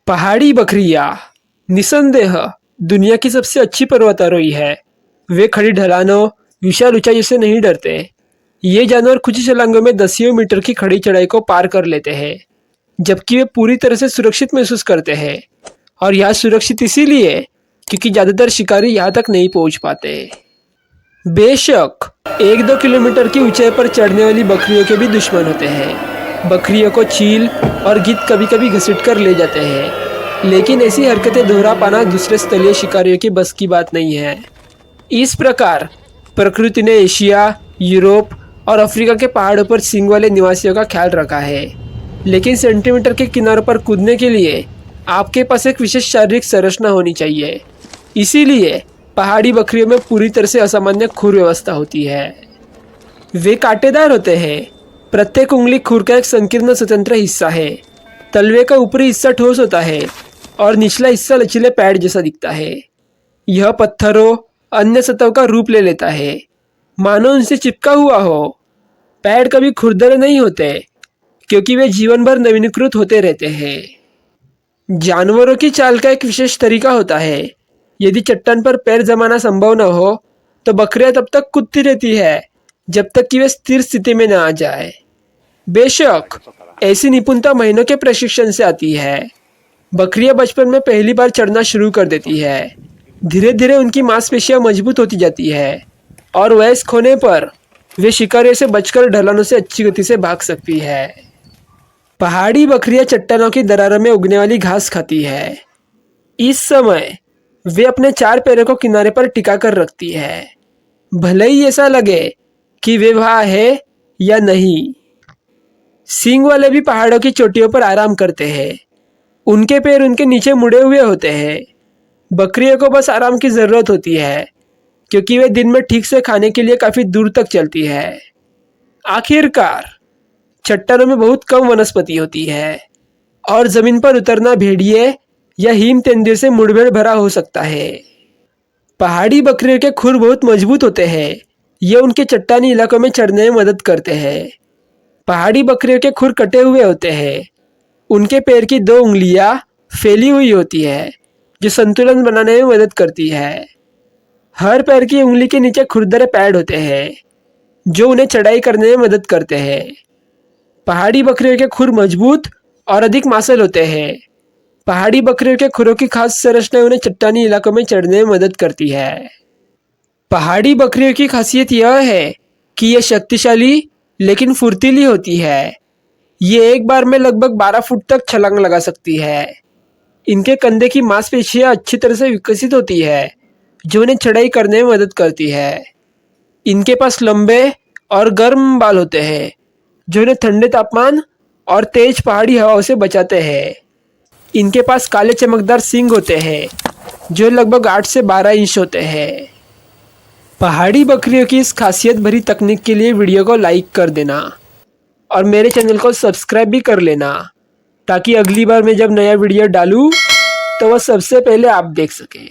पहाड़ी बकरियां निसंदेह दुनिया की सबसे अच्छी पर्वतारोही है। वे खड़ी ढलानों, विशाल ऊंचाइयों से नहीं डरते। ये जानवर कुछ ही छलांगों में दसियों मीटर की खड़ी चढ़ाई को पार कर लेते हैं, जबकि वे पूरी तरह से सुरक्षित महसूस करते हैं। और यह सुरक्षित इसीलिए क्योंकि ज्यादातर शिकारी यहाँ तक नहीं पहुँच पाते। बेशक 1-2 किलोमीटर की ऊंचाई पर चढ़ने वाली बकरियों के भी दुश्मन होते हैं। बकरियों को चील और गिद्ध कभी कभी घसीट कर ले जाते हैं, लेकिन ऐसी हरकतें दोहरा पाना दूसरे स्थलीय शिकारियों की बस की बात नहीं है। इस प्रकार प्रकृति ने एशिया, यूरोप और अफ्रीका के पहाड़ों पर सींग वाले निवासियों का ख्याल रखा है, लेकिन सेंटीमीटर के किनारों पर कूदने के लिए आपके पास एक विशेष शारीरिक संरचना होनी चाहिए। इसीलिए पहाड़ी बकरियों में पूरी तरह से असामान्य खुर व्यवस्था होती है। वे कांटेदार होते हैं। प्रत्येक उंगली खुर का एक संकीर्ण स्वतंत्र हिस्सा है। तलवे का ऊपरी हिस्सा ठोस होता है और निचला हिस्सा लचीले पैड जैसा दिखता है। यह पत्थरों, अन्य सतहों का रूप ले लेता है, मानो उनसे चिपका हुआ हो। पैड कभी खुरदरे नहीं होते क्योंकि वे जीवन भर नवीनीकृत होते रहते हैं। जानवरों की चाल का एक विशेष तरीका होता है। यदि चट्टान पर पैर जमाना संभव न हो तो बकरियां तब तक कूदती रहती है जब तक कि वे स्थिर स्थिति में न आ जाए। बेशक ऐसी निपुणता महीनों के प्रशिक्षण से आती है। बकरियां बचपन में पहली बार चढ़ना शुरू कर देती है। धीरे धीरे उनकी मांसपेशियां मजबूत होती जाती है और वयस्क होने पर वे शिकारियों से बचकर ढलानों से अच्छी गति से भाग सकती है। पहाड़ी बकरियां चट्टानों की दरारों में उगने वाली घास खाती है। इस समय वे अपने 4 पैरों को किनारे पर टिका कर रखती है, भले ही ऐसा लगे कि वे वहाँ है या नहीं। सींग वाले भी पहाड़ों की चोटियों पर आराम करते हैं। उनके पैर उनके नीचे मुड़े हुए होते हैं। बकरियों को बस आराम की ज़रूरत होती है क्योंकि वे दिन में ठीक से खाने के लिए काफ़ी दूर तक चलती है। आखिरकार चट्टानों में बहुत कम वनस्पति होती है और ज़मीन पर उतरना भेड़िए या हिम तेंदुए से मुठभेड़ भरा हो सकता है। पहाड़ी बकरियों के खुर बहुत मजबूत होते हैं। ये उनके चट्टानी इलाकों में चढ़ने में मदद करते हैं। पहाड़ी बकरियों के खुर कटे हुए होते हैं। उनके पैर की 2 उंगलियां फैली हुई होती है जो संतुलन बनाने में मदद करती है। हर पैर की उंगली के नीचे खुरदरे पैड होते हैं जो उन्हें चढ़ाई करने में मदद करते हैं। पहाड़ी बकरियों के खुर मजबूत और अधिक मांसल होते हैं। पहाड़ी बकरियों के खुरों की खास संरचना उन्हें चट्टानी इलाकों में चढ़ने में मदद करती है। पहाड़ी बकरियों की खासियत यह है कि ये शक्तिशाली लेकिन फुर्तीली होती है। ये एक बार में लगभग 12 फुट तक छलांग लगा सकती है। इनके कंधे की मांसपेशियां अच्छी तरह से विकसित होती है जो उन्हें चढ़ाई करने में मदद करती है। इनके पास लंबे और गर्म बाल होते हैं जो इन्हें ठंडे तापमान और तेज पहाड़ी हवाओं से बचाते हैं। इनके पास काले चमकदार सींग होते हैं जो लगभग 8 से 12 इंच होते हैं। पहाड़ी बकरियों की इस खासियत भरी तकनीक के लिए वीडियो को लाइक कर देना और मेरे चैनल को सब्सक्राइब भी कर लेना ताकि अगली बार मैं जब नया वीडियो डालूं तो वह सबसे पहले आप देख सकें।